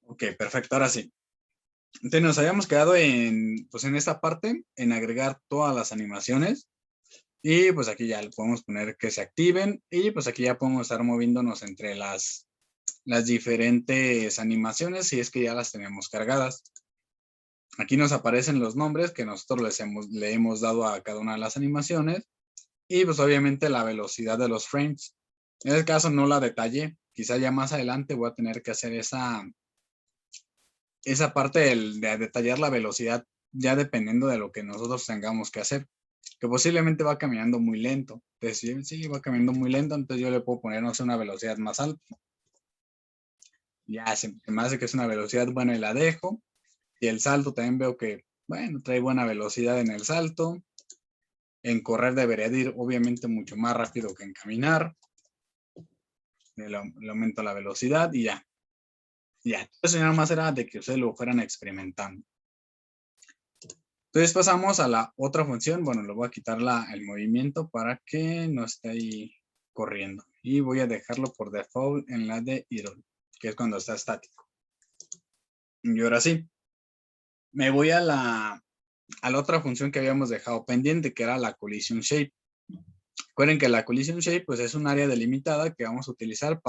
Ok, perfecto, ahora sí. Entonces nos habíamos quedado en, pues en esta parte, en agregar todas las animaciones. Y pues aquí ya le podemos poner que se activen. Y pues aquí ya podemos estar moviéndonos entre las diferentes animaciones si es que ya las tenemos cargadas. Aquí nos aparecen los nombres que nosotros le hemos dado a cada una de las animaciones. Y pues obviamente la velocidad de los frames. En este caso no la detallé. Quizá ya más adelante voy a tener que hacer esa parte de detallar la velocidad ya dependiendo de lo que nosotros tengamos que hacer, que posiblemente va caminando muy lento. Entonces, sí, va caminando muy lento, entonces yo le puedo poner, no sé, una velocidad más alta. Ya se me hace que es una velocidad buena y la dejo. Y el salto también veo que, bueno, trae buena velocidad en el salto. En correr debería de ir obviamente mucho más rápido que en caminar. Le aumento la velocidad y ya. Ya, eso nada más era de que ustedes lo fueran experimentando. Entonces pasamos a la otra función. Bueno, le voy a quitar el movimiento para que no esté ahí corriendo. Y voy a dejarlo por default en la de idle, que es cuando está estático. Y ahora sí, me voy a la otra función que habíamos dejado pendiente, que era la collision shape. Recuerden que la collision shape pues, es un área delimitada que vamos a utilizar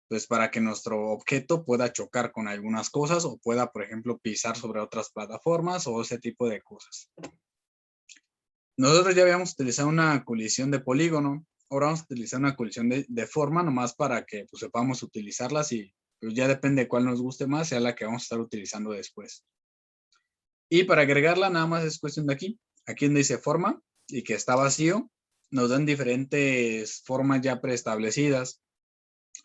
pues, para que nuestro objeto pueda chocar con algunas cosas o pueda, por ejemplo, pisar sobre otras plataformas o ese tipo de cosas. Nosotros ya habíamos utilizado una colisión de polígono, ahora vamos a utilizar una colisión de forma nomás para que pues, sepamos utilizarlas y pues, ya depende de cuál nos guste más, sea la que vamos a estar utilizando después. Y para agregarla nada más es cuestión de aquí donde dice forma y que está vacío, nos dan diferentes formas ya preestablecidas.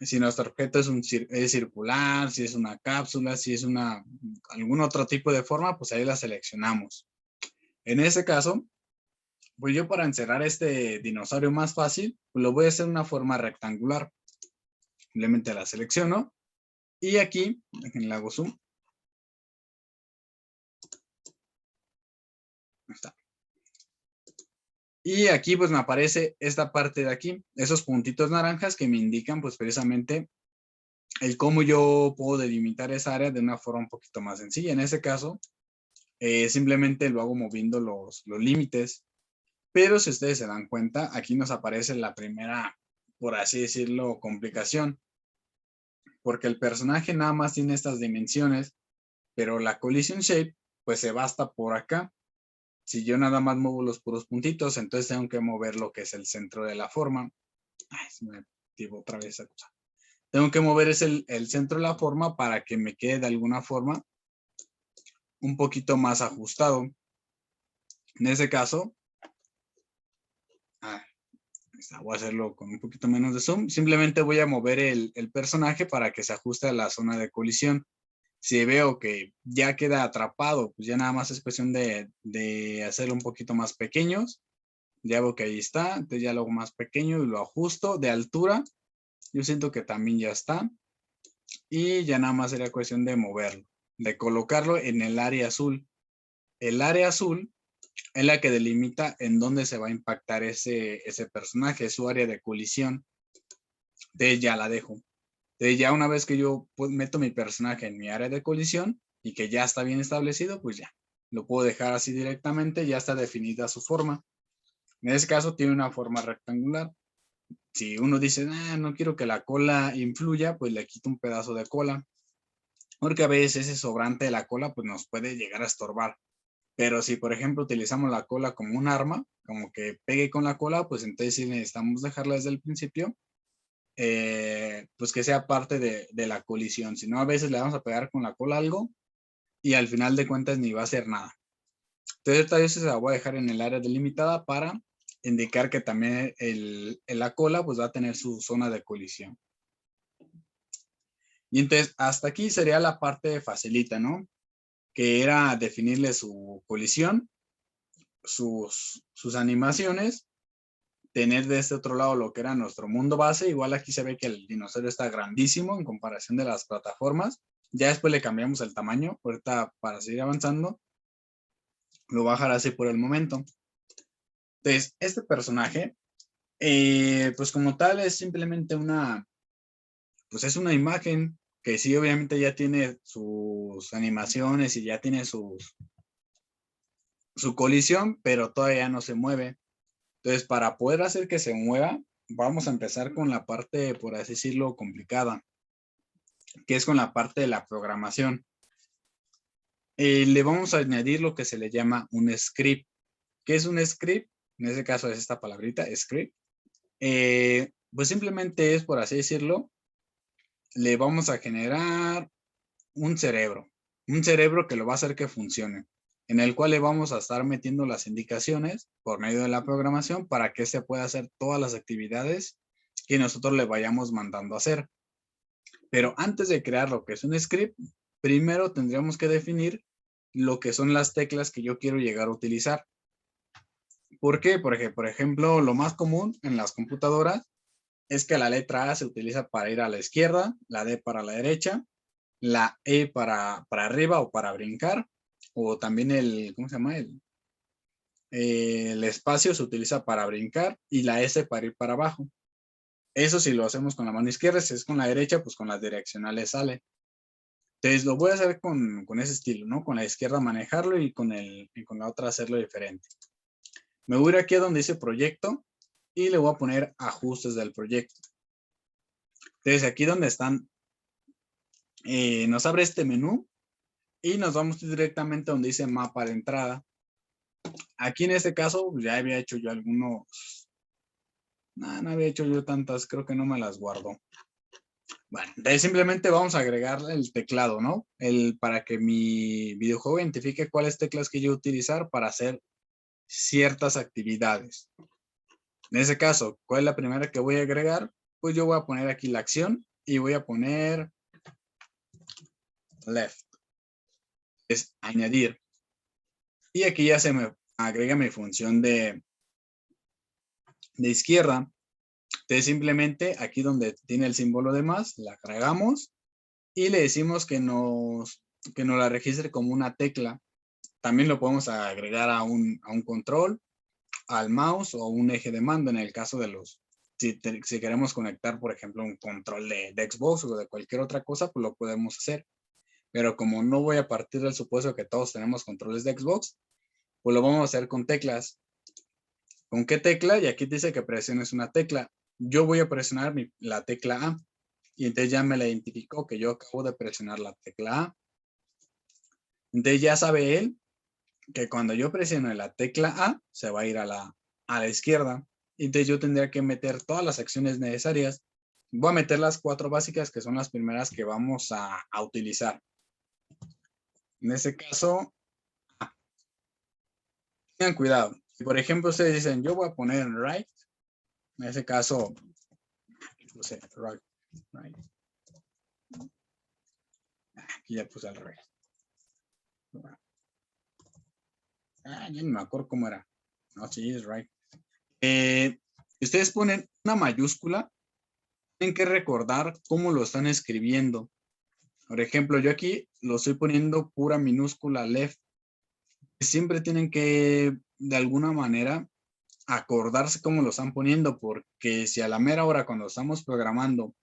Si nuestro objeto es circular, si es una cápsula, si es algún otro tipo de forma, pues ahí la seleccionamos. En ese caso, pues yo para encerrar este dinosaurio más fácil, pues lo voy a hacer de una forma rectangular. Simplemente la selecciono y aquí, le hago zoom. Ahí está. Y aquí pues me aparece esta parte de aquí, esos puntitos naranjas que me indican pues precisamente el cómo yo puedo delimitar esa área de una forma un poquito más sencilla. En ese caso, simplemente lo hago moviendo los límites. Pero si ustedes se dan cuenta, aquí nos aparece la primera, por así decirlo, complicación. Porque el personaje nada más tiene estas dimensiones, pero la collision shape pues se basta por acá. Si yo nada más muevo los puros puntitos, entonces tengo que mover lo que es el centro de la forma. Ay, se me activó otra vez esa cosa. Tengo que mover el centro de la forma para que me quede de alguna forma un poquito más ajustado. En ese caso, voy a hacerlo con un poquito menos de zoom. Simplemente voy a mover el personaje para que se ajuste a la zona de colisión. Si veo que ya queda atrapado, pues ya nada más es cuestión de hacerlo un poquito más pequeños. Ya veo que ahí está, entonces ya lo hago más pequeño y lo ajusto de altura. Yo siento que también ya está. Y ya nada más sería cuestión de moverlo, de colocarlo en el área azul. El área azul es la que delimita en dónde se va a impactar ese personaje, su área de colisión. Entonces ya la dejo. Entonces ya una vez que yo pues, meto mi personaje en mi área de colisión y que ya está bien establecido, pues ya lo puedo dejar así directamente, ya está definida su forma. En este caso tiene una forma rectangular. Si uno dice, no quiero que la cola influya, pues le quito un pedazo de cola. Porque a veces ese sobrante de la cola pues nos puede llegar a estorbar. Pero si, por ejemplo, utilizamos la cola como un arma, como que pegue con la cola, pues entonces sí necesitamos dejarla desde el principio, pues que sea parte de la colisión. Si no, a veces le vamos a pegar con la cola algo y al final de cuentas ni va a hacer nada. Entonces, esta vez se la voy a dejar en el área delimitada para indicar que también la cola pues va a tener su zona de colisión. Y entonces, hasta aquí sería la parte facilita, ¿no? Que era definirle su colisión, sus animaciones, tener de este otro lado lo que era nuestro mundo base. Igual aquí se ve que el dinosaurio está grandísimo en comparación de las plataformas. Ya después le cambiamos el tamaño, ahorita para seguir avanzando, lo voy a dejar así por el momento. Entonces, este personaje, pues como tal es simplemente pues es una imagen. que sí, obviamente ya tiene sus animaciones y ya tiene su colisión, pero todavía no se mueve. Entonces, para poder hacer que se mueva, vamos a empezar con la parte, por así decirlo, complicada, que es con la parte de la programación. Le vamos a añadir lo que se le llama un script. ¿Qué es un script? En ese caso es esta palabrita, script. Pues simplemente es, por así decirlo, le vamos a generar un cerebro que lo va a hacer que funcione, en el cual le vamos a estar metiendo las indicaciones por medio de la programación para que se pueda hacer todas las actividades que nosotros le vayamos mandando a hacer. Pero antes de crear lo que es un script, primero tendríamos que definir lo que son las teclas que yo quiero llegar a utilizar. ¿Por qué? Porque, por ejemplo, lo más común en las computadoras es que la letra A se utiliza para ir a la izquierda, la D para la derecha, la E para arriba o para brincar, o también ¿cómo se llama? El espacio se utiliza para brincar y la S para ir para abajo. Eso si lo hacemos con la mano izquierda, si es con la derecha, pues con las direccionales sale. Entonces lo voy a hacer con ese estilo, ¿no? Con la izquierda manejarlo y con la otra hacerlo diferente. Me voy a ir aquí a donde dice proyecto y le voy a poner ajustes del proyecto. Entonces aquí donde están, nos abre este menú y nos vamos directamente a donde dice mapa de entrada. Aquí en este caso ya había hecho yo algunos, no había hecho yo tantas, creo que no me las guardo. Bueno, entonces simplemente vamos a agregar el teclado, ¿no? Para que mi videojuego identifique cuáles teclas que yo utilizar para hacer ciertas actividades. En ese caso, ¿cuál es la primera que voy a agregar? Pues yo voy a poner aquí la acción y voy a poner left. Es añadir. Y aquí ya se me agrega mi función de izquierda. Entonces simplemente aquí donde tiene el símbolo de más, la agregamos y le decimos que nos la registre como una tecla. También lo podemos agregar a un control, al mouse o un eje de mando en el caso de si queremos conectar, por ejemplo, un control de Xbox o de cualquier otra cosa, pues lo podemos hacer. Pero como no voy a partir del supuesto que todos tenemos controles de Xbox, pues lo vamos a hacer con teclas. ¿Con qué tecla? Y aquí dice que presiones una tecla. Yo voy a presionar la tecla A. Y entonces ya me la identificó que yo acabo de presionar la tecla A. Entonces ya sabe él que cuando yo presione la tecla A, se va a ir a la izquierda. Entonces yo tendría que meter todas las acciones necesarias. Voy a meter las 4 básicas que son las primeras que vamos a utilizar. En este caso, tengan cuidado. Si por ejemplo ustedes dicen, yo voy a poner right, en ese caso, no sé, right. Aquí ya puse al revés. Ya no me acuerdo cómo era. No, sí, es right. Ustedes ponen una mayúscula, tienen que recordar cómo lo están escribiendo. Por ejemplo, yo aquí lo estoy poniendo pura minúscula left. Siempre tienen que, de alguna manera, acordarse cómo lo están poniendo, porque si a la mera hora cuando estamos programando,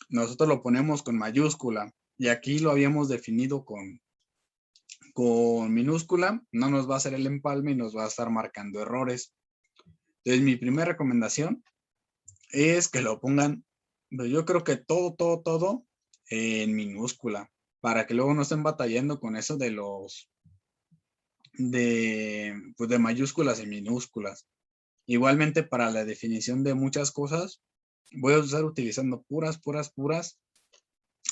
nosotros lo ponemos con mayúscula y aquí lo habíamos definido con minúscula, no nos va a hacer el empalme y nos va a estar marcando errores. Entonces, mi primera recomendación es que lo pongan, yo creo que todo en minúscula, para que luego no estén batallando con eso de de mayúsculas y minúsculas. Igualmente para la definición de muchas cosas, voy a estar utilizando puras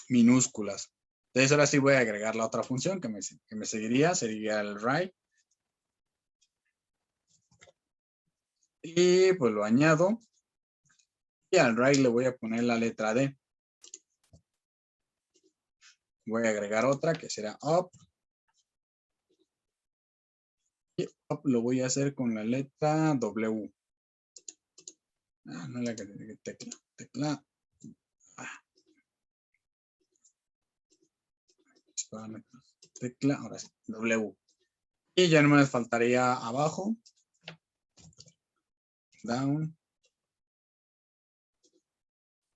minúsculas. Entonces ahora sí voy a agregar la otra función que me seguiría, sería el right. Y pues lo añado. Y al right le voy a poner la letra D. Voy a agregar otra que será up. Y up lo voy a hacer con la letra W. No la tecla. Tecla. Tecla, ahora sí, W. Y ya no me faltaría abajo. Down.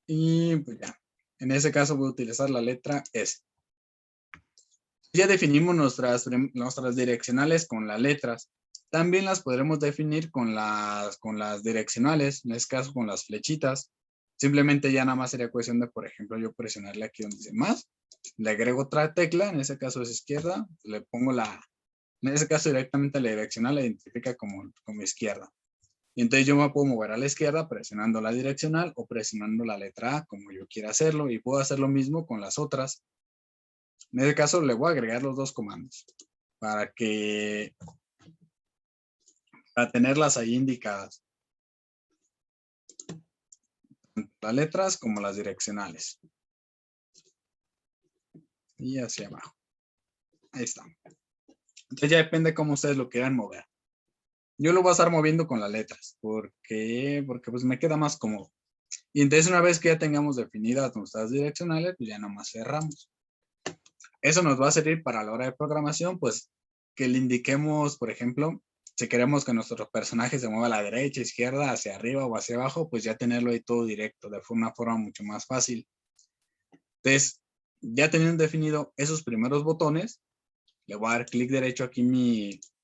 Y pues ya. En ese caso voy a utilizar la letra S. Ya definimos nuestras direccionales con las letras. También las podremos definir con las direccionales, en este caso con las flechitas. Simplemente ya nada más sería cuestión de, por ejemplo, yo presionarle aquí donde dice más, le agrego otra tecla, en ese caso es izquierda, le pongo en ese caso directamente la direccional la identifica como izquierda. Y entonces yo me puedo mover a la izquierda presionando la direccional o presionando la letra A como yo quiera hacerlo, y puedo hacer lo mismo con las otras. En este caso le voy a agregar los dos comandos para tenerlas ahí indicadas, tanto las letras como las direccionales. Y hacia abajo. Ahí está. Entonces ya depende cómo ustedes lo quieran mover. Yo lo voy a estar moviendo con las letras. ¿Por qué? Porque pues me queda más cómodo. Y entonces una vez que ya tengamos definidas nuestras direccionales, pues ya nomás cerramos. Eso nos va a servir para la hora de programación, pues que le indiquemos, por ejemplo, si queremos que nuestro personaje se mueva a la derecha, izquierda, hacia arriba o hacia abajo, pues ya tenerlo ahí todo directo, de una forma mucho más fácil. Entonces, ya teniendo definido esos primeros botones, le voy a dar clic derecho aquí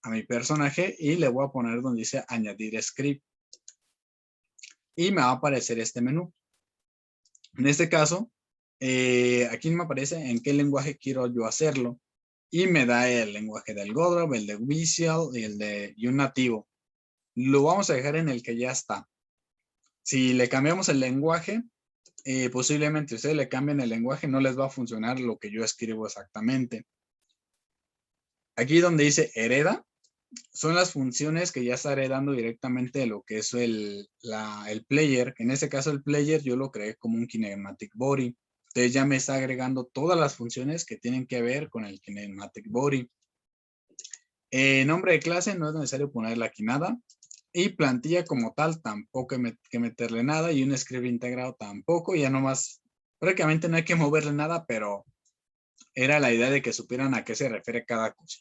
a mi personaje y le voy a poner donde dice añadir script. Y me va a aparecer este menú. En este caso, aquí me aparece en qué lenguaje quiero yo hacerlo. Y me da el lenguaje del Godot, el de Visual y un nativo. Lo vamos a dejar en el que ya está. Si le cambiamos el lenguaje, posiblemente ustedes le cambien el lenguaje, no les va a funcionar lo que yo escribo exactamente. Aquí donde dice hereda, son las funciones que ya está heredando directamente de lo que es el player. En este caso el player yo lo creé como un kinematic body. Entonces ya me está agregando todas las funciones que tienen que ver con el kinematic body. Nombre de clase no es necesario ponerle aquí nada. Y plantilla como tal tampoco hay que meterle nada. Y un script integrado tampoco. Ya nomás, prácticamente no hay que moverle nada, pero era la idea de que supieran a qué se refiere cada cosa.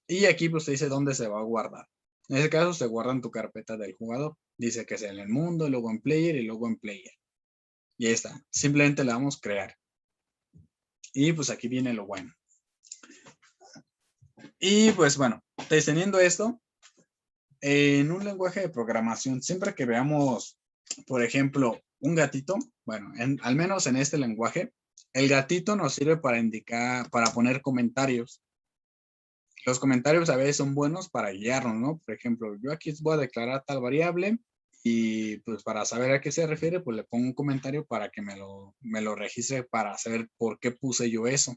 Y aquí pues te dice dónde se va a guardar. En este caso se guarda en tu carpeta del jugador. Dice que sea en el mundo, luego en player y luego en player. Y ahí está. Simplemente le damos crear. Y pues aquí viene lo bueno. Y pues bueno, teniendo esto, en un lenguaje de programación, siempre que veamos, por ejemplo, un gatito, bueno, al menos en este lenguaje, el gatito nos sirve para indicar, para poner comentarios. Los comentarios a veces son buenos para guiarnos, ¿no? Por ejemplo, yo aquí voy a declarar tal variable y pues para saber a qué se refiere, pues le pongo un comentario para que me lo registre para saber por qué puse yo eso.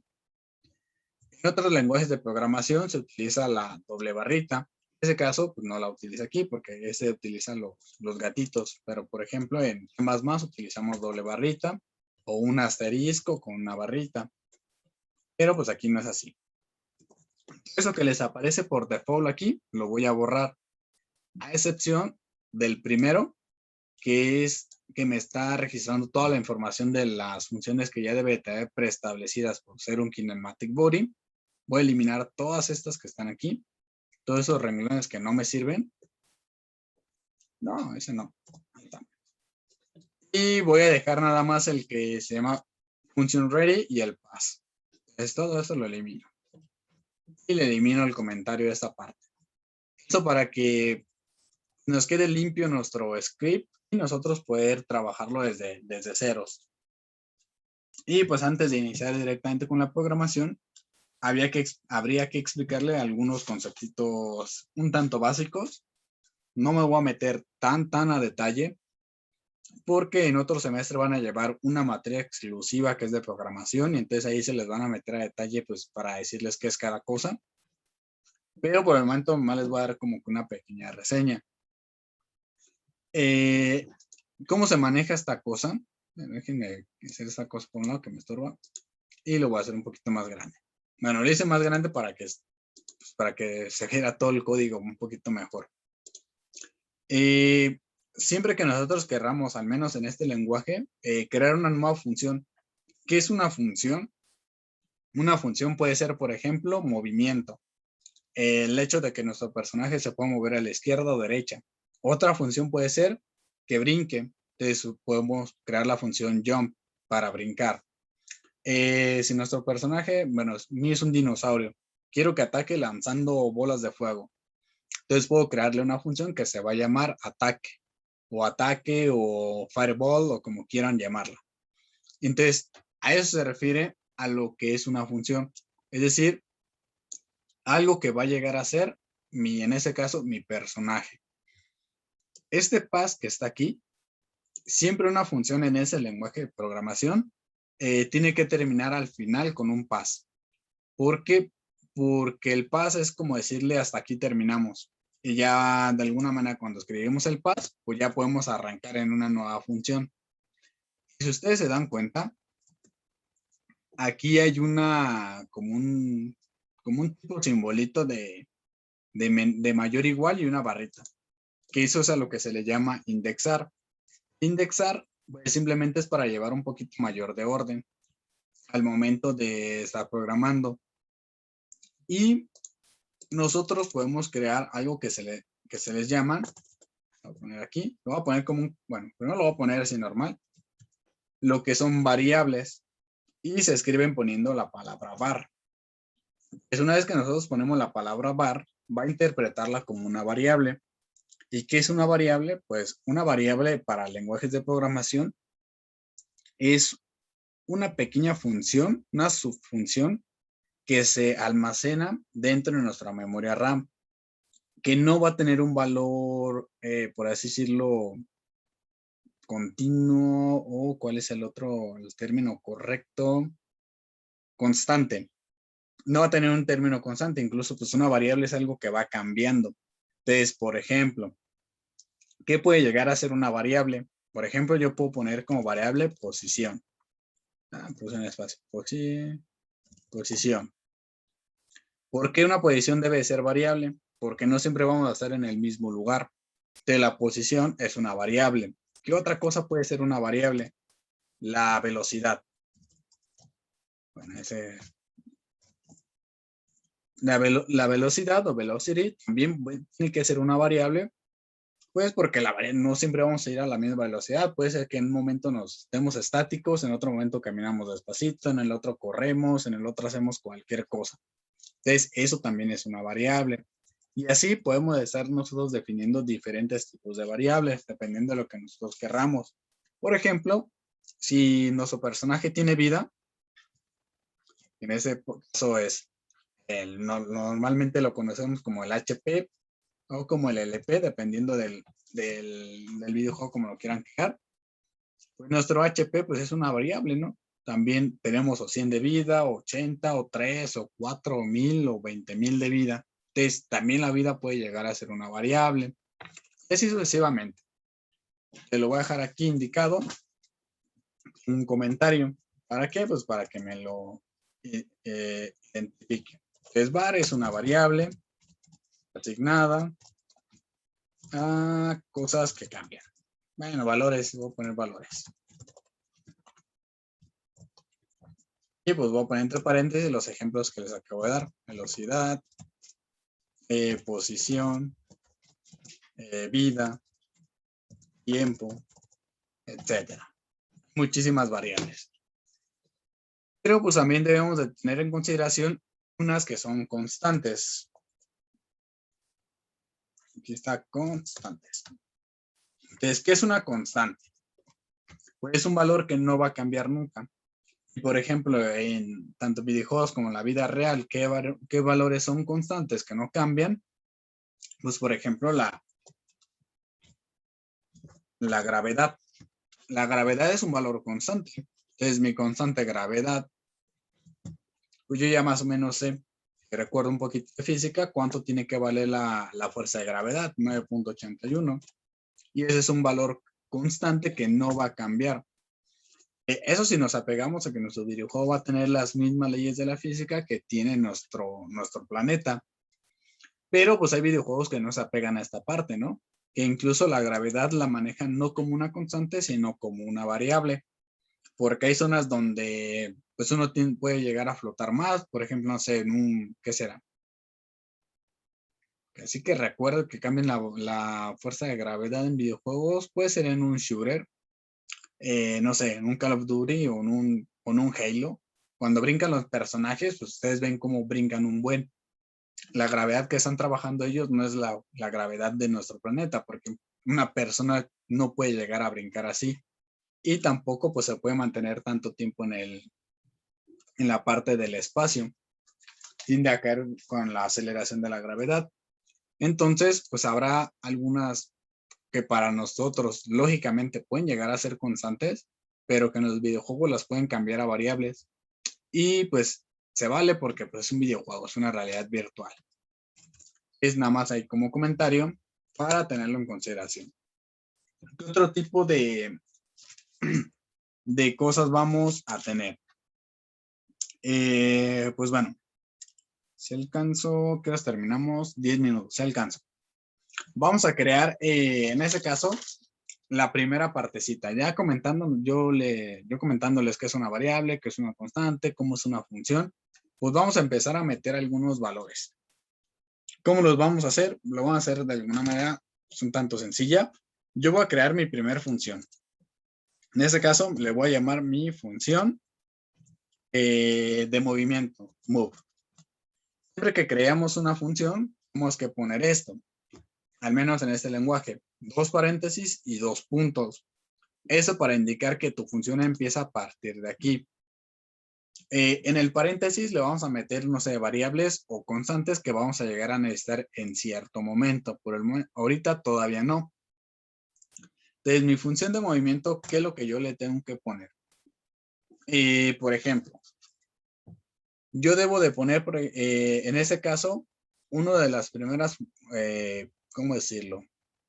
En otros lenguajes de programación se utiliza la doble barrita. En ese caso, pues no la utiliza aquí porque ese utiliza los gatitos. Pero, por ejemplo, en C++ utilizamos doble barrita o un asterisco con una barrita. Pero pues aquí no es así. Eso que les aparece por default aquí, lo voy a borrar. A excepción del primero, que es que me está registrando toda la información de las funciones que ya debe tener preestablecidas por ser un kinematic body. Voy a eliminar todas estas que están aquí. Todos esos renglones que no me sirven. No, ese no. Ahí está. Y voy a dejar nada más el que se llama function ready y el pass. Todo eso lo elimino. Y le elimino el comentario de esta parte. Eso para que nos quede limpio nuestro script y nosotros poder trabajarlo desde ceros. Y pues antes de iniciar directamente con la programación, habría que explicarle algunos conceptitos un tanto básicos. No me voy a meter tan a detalle porque en otro semestre van a llevar una materia exclusiva que es de programación y entonces ahí se les van a meter a detalle pues para decirles qué es cada cosa. Pero por el momento más les voy a dar como que una pequeña reseña. ¿Cómo se maneja esta cosa? Déjenme hacer esta cosa por un lado que me estorba y lo voy a hacer un poquito más grande. Bueno, lo hice más grande para que se viera todo el código un poquito mejor. Siempre que nosotros querramos, al menos en este lenguaje, crear una nueva función. ¿Qué es una función? Una función puede ser, por ejemplo, movimiento. El hecho de que nuestro personaje se pueda mover a la izquierda o derecha. Otra función puede ser que brinque. Entonces podemos crear la función jump para brincar. Si nuestro personaje, bueno, mío es un dinosaurio, quiero que ataque lanzando bolas de fuego. Entonces puedo crearle una función que se va a llamar ataque o fireball o como quieran llamarla. Entonces, a eso se refiere a lo que es una función. Es decir, algo que va a llegar a ser, en ese caso, mi personaje. Este pass que está aquí, siempre una función en ese lenguaje de programación tiene que terminar al final con un pass. ¿Por qué? Porque el pass es como decirle hasta aquí terminamos. Y ya de alguna manera cuando escribimos el pass, pues ya podemos arrancar en una nueva función. Si ustedes se dan cuenta, aquí hay como un tipo simbolito de mayor igual y una barrita, que eso es a lo que se le llama indexar. Indexar pues, simplemente es para llevar un poquito mayor de orden al momento de estar programando. Y nosotros podemos crear algo que se les llama, lo voy a poner aquí, lo voy a poner como bueno, primero lo voy a poner así normal, lo que son variables y se escriben poniendo la palabra var. Es una vez que nosotros ponemos la palabra var, va a interpretarla como una variable. ¿Y qué es una variable? Pues una variable para lenguajes de programación es una pequeña función, una subfunción que se almacena dentro de nuestra memoria RAM, que no va a tener un valor, por así decirlo, continuo o cuál es el término correcto, constante. No va a tener un término constante, incluso pues una variable es algo que va cambiando. Entonces, por ejemplo, ¿qué puede llegar a ser una variable? Por ejemplo, yo puedo poner como variable posición. Puse un espacio. Posición. ¿Por qué una posición debe ser variable? Porque no siempre vamos a estar en el mismo lugar. Entonces, la posición es una variable. ¿Qué otra cosa puede ser una variable? La velocidad. Bueno, la velocidad o velocity también tiene que ser una variable, pues porque no siempre vamos a ir a la misma velocidad. Puede ser que en un momento nos estemos estáticos, en otro momento caminamos despacito, en el otro corremos, en el otro hacemos cualquier cosa. Entonces, eso también es una variable. Y así podemos estar nosotros definiendo diferentes tipos de variables, dependiendo de lo que nosotros querramos. Por ejemplo, si nuestro personaje tiene vida, en ese caso es, normalmente lo conocemos como el HP o como el LP, dependiendo del videojuego, como lo quieran crear. Pues nuestro HP pues es una variable, ¿no? También tenemos o 100 de vida, 80, o 3, o 4, o 1000, o 20,000 de vida. Entonces, también la vida puede llegar a ser una variable. Así sucesivamente. Te lo voy a dejar aquí indicado, un comentario. ¿Para qué? Pues para que me lo identifique. Entonces, var es una variable asignada a cosas que cambian. Bueno, valores, voy a poner valores. Y pues voy a poner entre paréntesis los ejemplos que les acabo de dar. Velocidad, posición, vida, tiempo, etcétera. Muchísimas variables. Pero pues también debemos de tener en consideración unas que son constantes. Aquí está constantes. Entonces, ¿qué es una constante? Pues es un valor que no va a cambiar nunca. Por ejemplo, en tanto videojuegos como en la vida real, ¿qué valores son constantes que no cambian? Pues, por ejemplo, la gravedad. La gravedad es un valor constante. Entonces, mi constante gravedad, pues yo ya más o menos sé, recuerdo un poquito de física, cuánto tiene que valer la fuerza de gravedad, 9.81. Y ese es un valor constante que no va a cambiar. Eso si nos apegamos a que nuestro videojuego va a tener las mismas leyes de la física que tiene nuestro planeta. Pero pues hay videojuegos que no se apegan a esta parte, ¿no? Que incluso la gravedad la manejan no como una constante, sino como una variable. Porque hay zonas donde pues uno puede llegar a flotar más, por ejemplo, no sé, ¿qué será? Así que recuerdo que cambien la fuerza de gravedad en videojuegos, puede ser en un shooter, no sé, en un Call of Duty o en un Halo, cuando brincan los personajes, pues ustedes ven cómo brincan un buen. La gravedad que están trabajando ellos no es la gravedad de nuestro planeta, porque una persona no puede llegar a brincar así. Y tampoco pues se puede mantener tanto tiempo en la parte del espacio. Tiende a caer con la aceleración de la gravedad. Entonces, pues habrá algunas que para nosotros lógicamente pueden llegar a ser constantes, pero que en los videojuegos las pueden cambiar a variables. Y pues se vale porque pues, es un videojuego, es una realidad virtual. Es nada más ahí como comentario para tenerlo en consideración. ¿Qué otro tipo de cosas vamos a tener? Pues bueno, si alcanzo, ¿qué horas terminamos? 10 minutos, si alcanzo. Vamos a crear, en ese caso, la primera partecita. Ya yo comentándoles qué es una variable, qué es una constante, cómo es una función, pues vamos a empezar a meter algunos valores. ¿Cómo los vamos a hacer? Lo vamos a hacer de alguna manera pues, un tanto sencilla. Yo voy a crear mi primera función. En este caso, le voy a llamar mi función de movimiento, move. Siempre que creamos una función, tenemos que poner esto, al menos en este lenguaje, 2 paréntesis y 2 puntos. Eso para indicar que tu función empieza a partir de aquí. En el paréntesis le vamos a meter, no sé, variables o constantes que vamos a llegar a necesitar en cierto momento. Por el momento, ahorita todavía no. Entonces, mi función de movimiento, ¿qué es lo que yo le tengo que poner? Por ejemplo, yo debo de poner, en ese caso, una de las primeras, ¿cómo decirlo?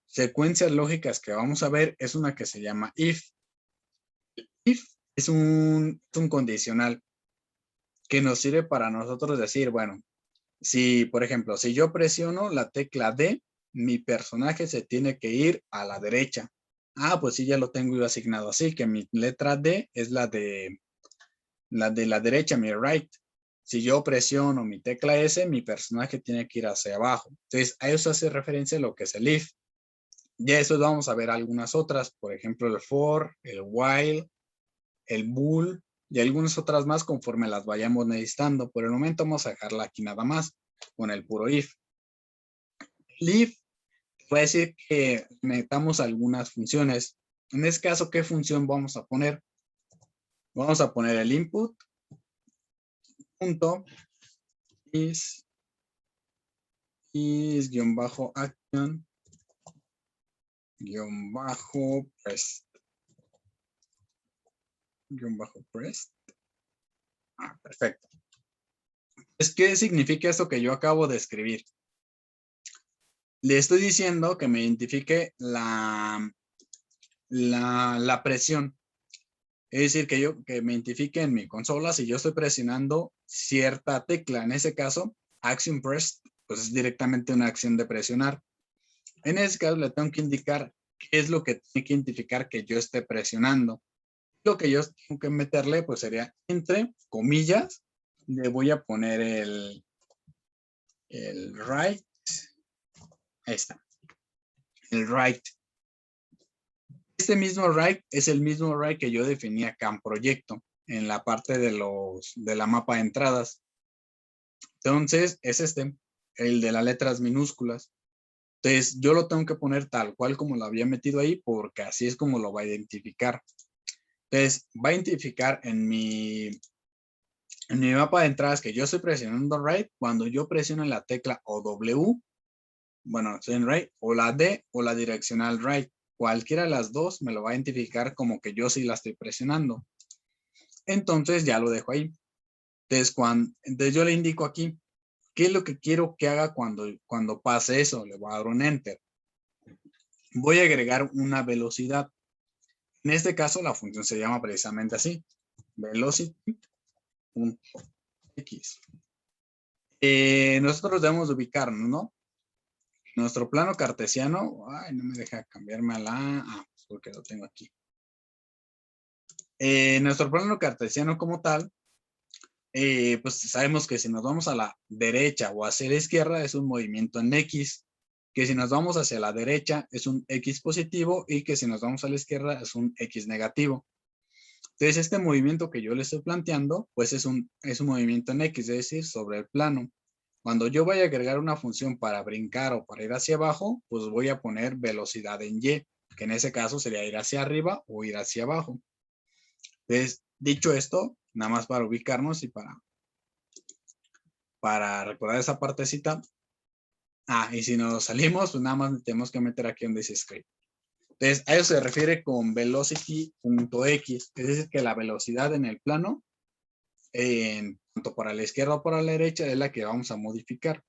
Secuencias lógicas que vamos a ver es una que se llama if. If es un condicional que nos sirve para nosotros decir, bueno, si, por ejemplo, si yo presiono la tecla D, mi personaje se tiene que ir a la derecha. Ah, pues sí, ya lo tengo yo asignado así, que mi letra D es la de la derecha, mi right. Si yo presiono mi tecla S, mi personaje tiene que ir hacia abajo. Entonces, a eso hace referencia lo que es el if. Ya eso vamos a ver algunas otras, por ejemplo, el for, el while, el bool y algunas otras más conforme las vayamos necesitando. Por el momento vamos a dejarla aquí nada más con el puro if. El if puede decir que metamos algunas funciones. En este caso, ¿qué función vamos a poner? Vamos a poner el input punto is guión bajo action guión bajo press guión bajo press. Perfecto. ¿Qué significa esto que yo acabo de escribir? Le estoy diciendo que me identifique la presión. Es decir, que me identifique en mi consola si yo estoy presionando cierta tecla. En ese caso, action press, pues es directamente una acción de presionar. En ese caso, le tengo que indicar qué es lo que tiene que identificar que yo esté presionando. Lo que yo tengo que meterle, pues sería entre comillas, le voy a poner el right. Ahí está. El right. Este mismo right es el mismo right que yo definí acá en proyecto, en la parte de la mapa de entradas. Entonces, es el de las letras minúsculas. Entonces, yo lo tengo que poner tal cual como lo había metido ahí, porque así es como lo va a identificar. Entonces, va a identificar en mi mapa de entradas que yo estoy presionando right, cuando yo presiono la tecla o W, bueno, estoy en right, o la D o la direccional right. Cualquiera de las dos me lo va a identificar como que yo sí la estoy presionando. Entonces ya lo dejo ahí. Entonces yo le indico aquí, ¿qué es lo que quiero que haga cuando pase eso? Le voy a dar un enter. Voy a agregar una velocidad. En este caso la función se llama precisamente así, velocity.x. Nosotros debemos ubicarnos, ¿no? Nuestro plano cartesiano, ay, no me deja cambiarme a pues porque lo tengo aquí. Nuestro plano cartesiano como tal, pues sabemos que si nos vamos a la derecha o hacia la izquierda es un movimiento en X, que si nos vamos hacia la derecha es un X positivo y que si nos vamos a la izquierda es un X negativo. Entonces, este movimiento que yo le estoy planteando, pues es un movimiento en X, es decir, sobre el plano. Cuando yo vaya a agregar una función para brincar o para ir hacia abajo, pues voy a poner velocidad en Y, que en ese caso sería ir hacia arriba o ir hacia abajo. Entonces, dicho esto, nada más para ubicarnos y para recordar esa partecita. Y si nos salimos, pues nada más tenemos que meter aquí donde dice script. Entonces, a eso se refiere con velocity.x, es decir, que la velocidad en el plano, tanto para la izquierda o para la derecha, es la que vamos a modificar.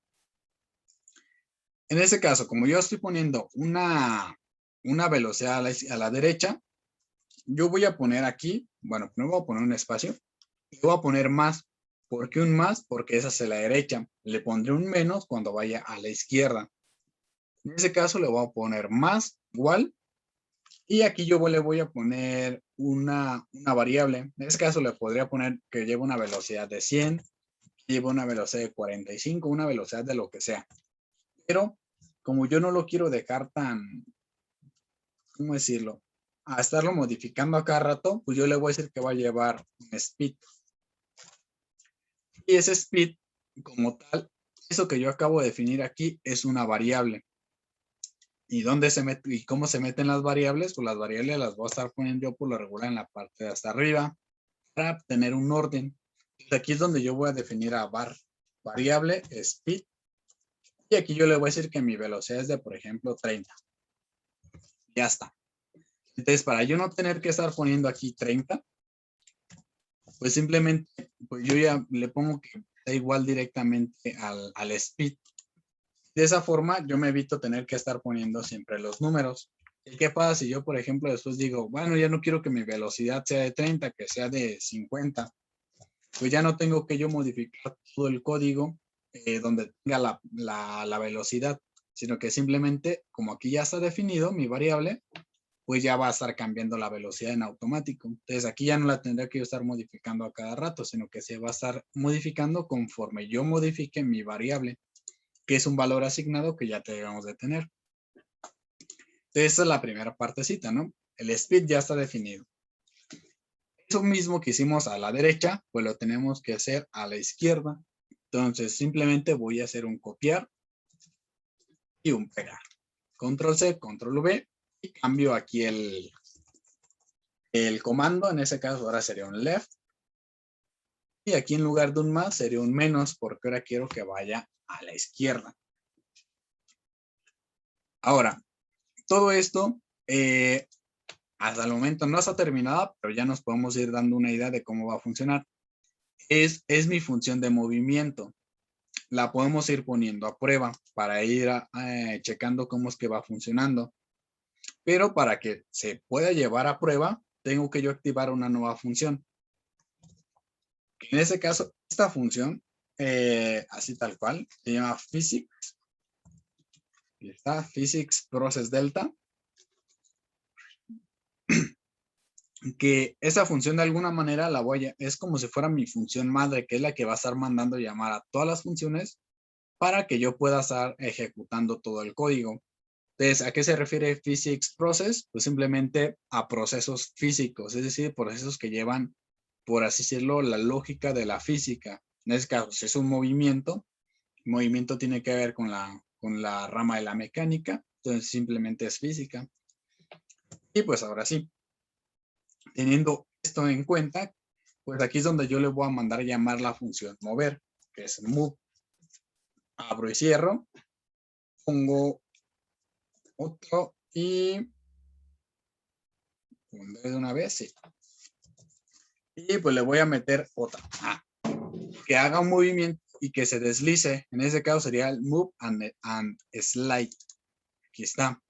En ese caso, como yo estoy poniendo una velocidad a la derecha, yo voy a poner aquí, bueno, primero voy a poner un espacio, y voy a poner más. ¿Por qué un más? Porque esa es a la derecha. Le pondré un menos cuando vaya a la izquierda. En ese caso le voy a poner más igual. Y aquí yo le voy a poner una variable. En ese caso le podría poner que lleva una velocidad de 100, que lleva una velocidad de 45, una velocidad de lo que sea. Pero como yo no lo quiero dejar tan, ¿cómo decirlo? A estarlo modificando a cada rato, pues yo le voy a decir que va a llevar un speed. Y ese speed, como tal, eso que yo acabo de definir aquí es una variable. ¿Y dónde se mete y cómo se meten las variables? Pues las variables las voy a estar poniendo yo por lo regular en la parte de hasta arriba para tener un orden. Entonces aquí es donde yo voy a definir a variable speed. Y aquí yo le voy a decir que mi velocidad es de, por ejemplo, 30. Ya está. Entonces, para yo no tener que estar poniendo aquí 30, pues simplemente pues yo ya le pongo que da igual directamente al speed. De esa forma yo me evito tener que estar poniendo siempre los números. ¿Y qué pasa si yo, por ejemplo, después digo, bueno, ya no quiero que mi velocidad sea de 30, que sea de 50? Pues ya no tengo que yo modificar todo el código donde tenga la velocidad, sino que simplemente, como aquí ya está definido mi variable, pues ya va a estar cambiando la velocidad en automático. Entonces aquí ya no la tendré que yo estar modificando a cada rato, sino que se va a estar modificando conforme yo modifique mi variable, que es un valor asignado que ya debemos de tener. Entonces esa es la primera partecita, ¿no? El speed ya está definido. Eso mismo que hicimos a la derecha, pues lo tenemos que hacer a la izquierda. Entonces simplemente voy a hacer un copiar y un pegar. Control C, Control V y cambio aquí el comando. En ese caso ahora sería un left. Y aquí en lugar de un más sería un menos porque ahora quiero que vaya a la izquierda. Ahora, todo esto hasta el momento no está terminada, pero ya nos podemos ir dando una idea de cómo va a funcionar. Es mi función de movimiento. La podemos ir poniendo a prueba para ir checando cómo es que va funcionando. Pero para que se pueda llevar a prueba, tengo que yo activar una nueva función. En ese caso, esta función, así tal cual, se llama physics. Y está physics process delta. Que esa función de alguna manera es como si fuera mi función madre, que es la que va a estar mandando llamar a todas las funciones para que yo pueda estar ejecutando todo el código. Entonces, ¿a qué se refiere physics process? Pues simplemente a procesos físicos, es decir, procesos que llevan, por así decirlo, la lógica de la física. En este caso, si es un movimiento, el movimiento tiene que ver con la rama de la mecánica, entonces simplemente es física. Y pues ahora sí, teniendo esto en cuenta, pues aquí es donde yo le voy a mandar llamar la función mover, que es move. Abro y cierro, pongo otro y de una vez, sí. Y pues le voy a meter otra. Que haga un movimiento y que se deslice. En ese caso sería el move and slide. Aquí está.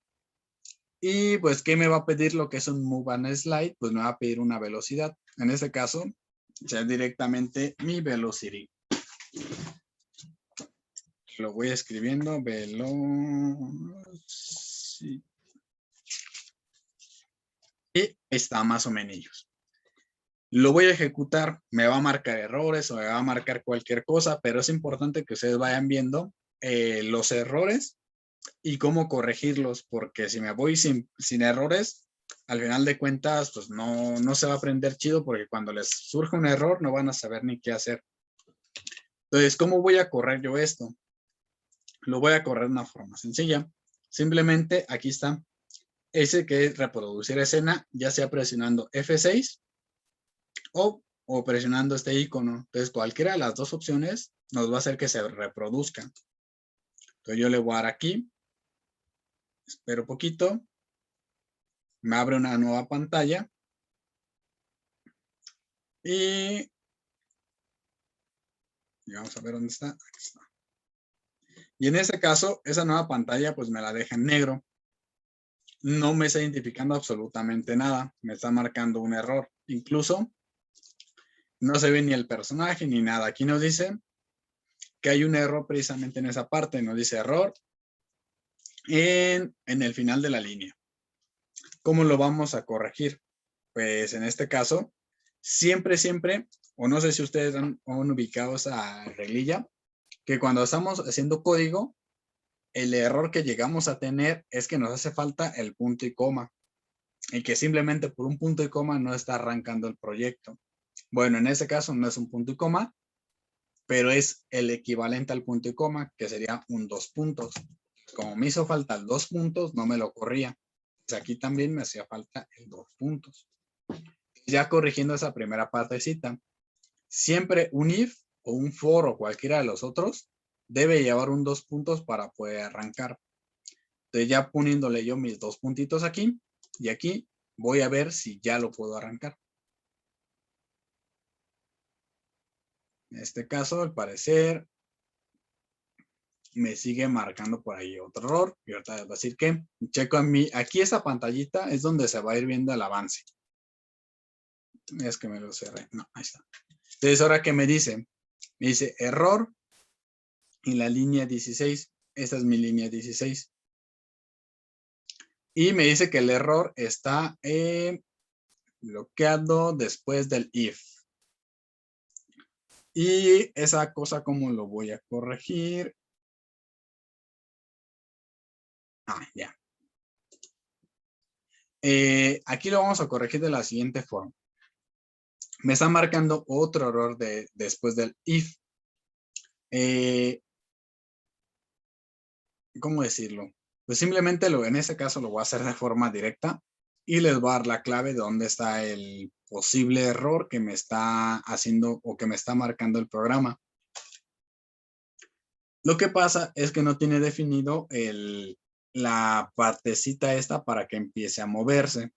Y pues, ¿qué me va a pedir lo que es un move and slide? Pues me va a pedir una velocidad. En este caso, ya directamente mi velocity. Lo voy escribiendo, velocity. Y está más o menos. Lo voy a ejecutar, me va a marcar errores o me va a marcar cualquier cosa, pero es importante que ustedes vayan viendo los errores y cómo corregirlos, porque si me voy sin errores, al final de cuentas, pues no se va a aprender chido porque cuando les surge un error no van a saber ni qué hacer. Entonces, ¿cómo voy a correr yo esto? Lo voy a correr de una forma sencilla. Simplemente aquí está ese que es reproducir escena, ya sea presionando F6 o presionando este icono. Entonces, cualquiera de las dos opciones nos va a hacer que se reproduzca. Entonces, yo le voy a dar aquí, espero poquito, me abre una nueva pantalla y vamos a ver dónde está. Aquí está. Y en este caso, esa nueva pantalla pues me la deja en negro. No me está identificando absolutamente nada. Me está marcando un error. Incluso no se ve ni el personaje ni nada. Aquí nos dice que hay un error precisamente en esa parte. Nos dice error en el final de la línea. ¿Cómo lo vamos a corregir? Pues en este caso, siempre, o no sé si ustedes han ubicado esa reglilla, que cuando estamos haciendo código, el error que llegamos a tener es que nos hace falta el punto y coma, y que simplemente por un punto y coma no está arrancando el proyecto. Bueno, en este caso no es un punto y coma, pero es el equivalente al punto y coma, que sería un 2 puntos. Como me hizo falta el 2 puntos, no me lo corría. Pues aquí también me hacía falta el 2 puntos. Ya corrigiendo esa primera partecita, siempre un if o un for o cualquiera de los otros debe llevar un 2 puntos para poder arrancar. Entonces ya poniéndole yo mis 2 puntitos aquí y aquí, voy a ver si ya lo puedo arrancar. En este caso, al parecer, me sigue marcando por ahí otro error. Y ahorita va a decir que checo a mí. Aquí esa pantallita es donde se va a ir viendo el avance. Es que me lo cerré. No, ahí está. Entonces, ahora que me dice error en la línea 16. Esta es mi línea 16. Y me dice que el error está bloqueado después del if. Y esa cosa, ¿cómo lo voy a corregir? Ya. Aquí lo vamos a corregir de la siguiente forma. Me está marcando otro error después del if. ¿Cómo decirlo? Pues simplemente en ese caso lo voy a hacer de forma directa y les voy a dar la clave de dónde está el posible error que me está haciendo o que me está marcando el programa. Lo que pasa es que no tiene definido la partecita esta para que empiece a moverse.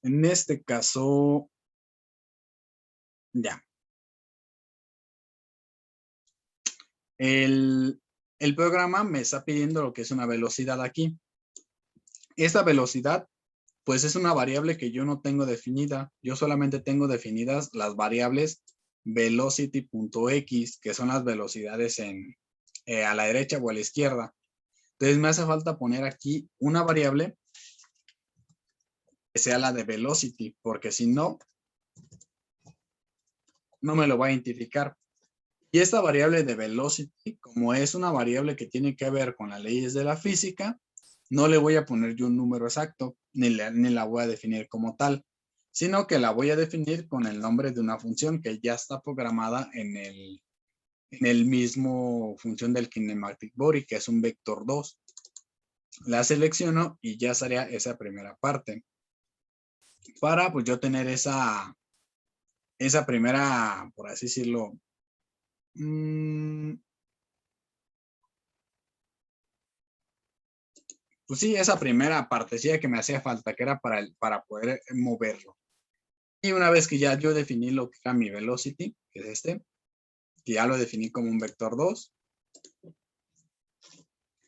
En este caso, ya. El programa me está pidiendo lo que es una velocidad aquí. Esta velocidad, pues es una variable que yo no tengo definida. Yo solamente tengo definidas las variables velocity.x, que son las velocidades a la derecha o a la izquierda. Entonces me hace falta poner aquí una variable que sea la de velocity, porque si no, no me lo va a identificar. Y esta variable de velocity, como es una variable que tiene que ver con las leyes de la física, no le voy a poner yo un número exacto, ni la voy a definir como tal, sino que la voy a definir con el nombre de una función que ya está programada en el mismo función del kinematic body, que es un vector 2. La selecciono y ya sería esa primera parte. Para pues yo tener esa primera, por así decirlo, pues sí, esa primera partecilla que me hacía falta, que era para poder moverlo. Y una vez que ya yo definí lo que era mi velocity, que es que ya lo definí como un vector 2,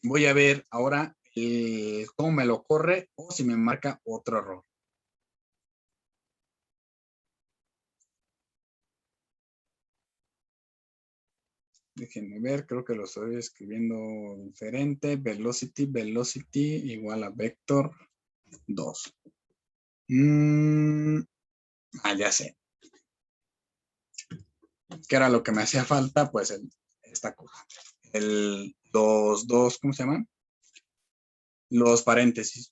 voy a ver ahora cómo me lo corre o si me marca otro error. Déjenme ver, creo que lo estoy escribiendo diferente. Velocity igual a vector 2. Ya sé. ¿Qué era lo que me hacía falta? Pues esta cosa. Los dos, ¿cómo se llaman? Los paréntesis.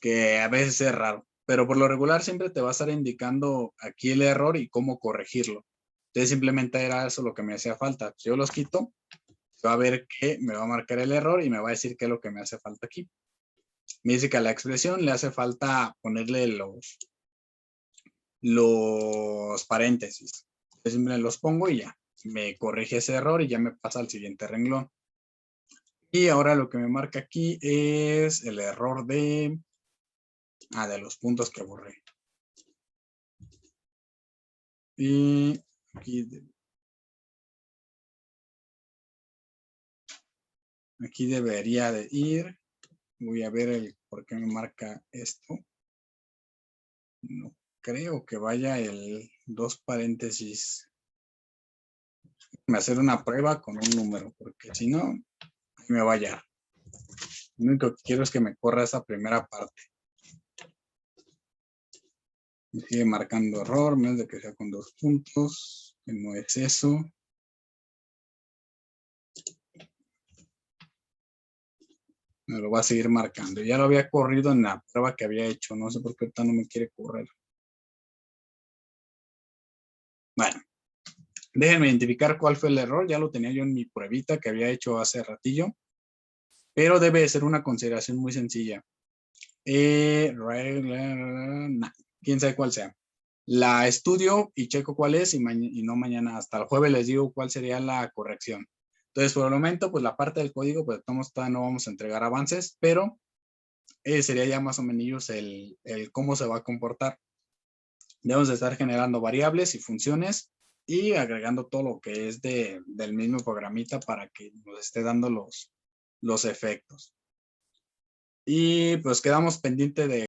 que a veces es raro, pero por lo regular siempre te va a estar indicando aquí el error y cómo corregirlo. Entonces simplemente era eso lo que me hacía falta. Yo los quito, va a ver que me va a marcar el error y me va a decir qué es lo que me hace falta aquí. Me dice que a la expresión le hace falta ponerle los paréntesis. Entonces me los pongo y ya, me corrige ese error y ya me pasa al siguiente renglón. Y ahora lo que me marca aquí es el error de los puntos que borré. Y aquí debería de ir. Voy a ver el por qué me marca esto. No creo que vaya el dos paréntesis. Me hacer una prueba con un número, porque si no, ahí me va a hallar. Lo único que quiero es que me corra esa primera parte. Me sigue marcando error, menos de que sea con 2 puntos, que no es eso. Me lo va a seguir marcando. Ya lo había corrido en la prueba que había hecho. No sé por qué ahorita no me quiere correr. Bueno, déjenme identificar cuál fue el error. Ya lo tenía yo en mi pruebita que había hecho hace ratillo. Pero debe ser una consideración muy sencilla. Quién sabe cuál sea. La estudio y checo cuál es y no mañana, hasta el jueves les digo cuál sería la corrección. Entonces, por el momento, pues la parte del código, pues todavía no vamos a entregar avances, pero sería ya más o menos el cómo se va a comportar. Debemos de estar generando variables y funciones y agregando todo lo que es del mismo programita para que nos esté dando los efectos. Y pues quedamos pendiente de